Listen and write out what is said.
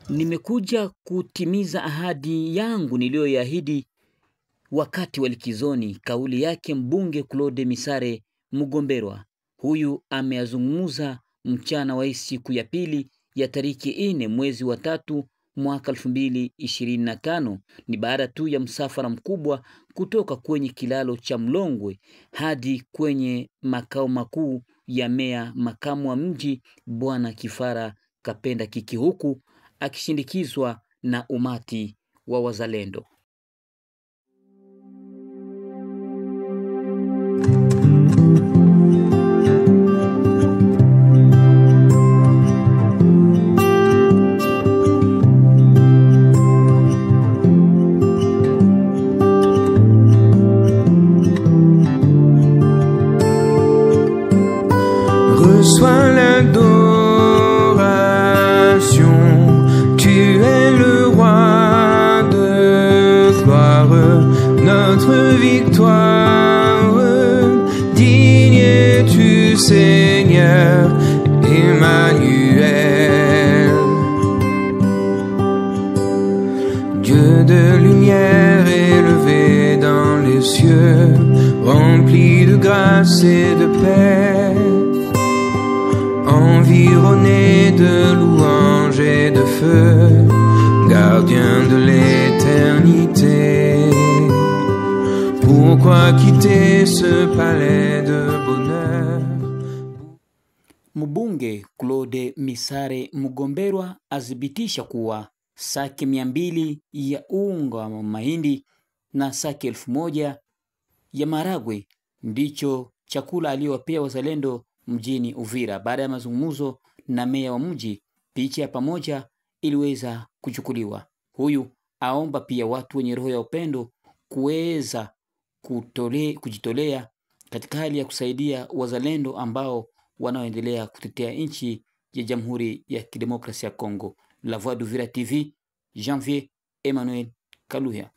Nimekuja kutimiza ahadi yangu niliyoiahidi wakati wa likizoni, kauli yake mbunge Claude Misare Mugomberwa. Huyu ameazungumza mchana wa siku ya pili ya tariki 4 mwezi wa 3 mwaka 2025. Ni baada tu ya msafara mkubwa kutoka kwenye kilalo cha Mlongwe hadi kwenye makao makuu ya meya makamu wa mji Bwana Kifara Kapenda Kiki, huku akishindikizwa na umati wa wazalendo. Reçois l'adoration, tu es le roi de gloire, notre victoire. Digne es-tu, Seigneur Emmanuel. Dieu de lumière élevé dans les cieux, rempli de grâce et de paix, environné de louanges et de feu, gardien de l'éternité. Pourquoi quitter ce palais de bonheur? Mbunge Claude Misare Mugomberwa azibitisha kuwa saki 200 ya unga wa mahindi na saki 1000 ya maragwe ndicho chakula aliyowapea wazalendo mjini Uvira. Baada ya mazungumzo na meya wa mji, picha ya pamoja iliweza kuchukuliwa. Huyu aomba pia watu wenye roho ya upendo kuweza kujitolea katika hali ya kusaidia wazalendo ambao wanaoendelea kutetea nchi ya Jamhuri ya Kidemokrasia ya Kongo. La Voix d'Uvira TV, Janvier Emmanuel Kaluya.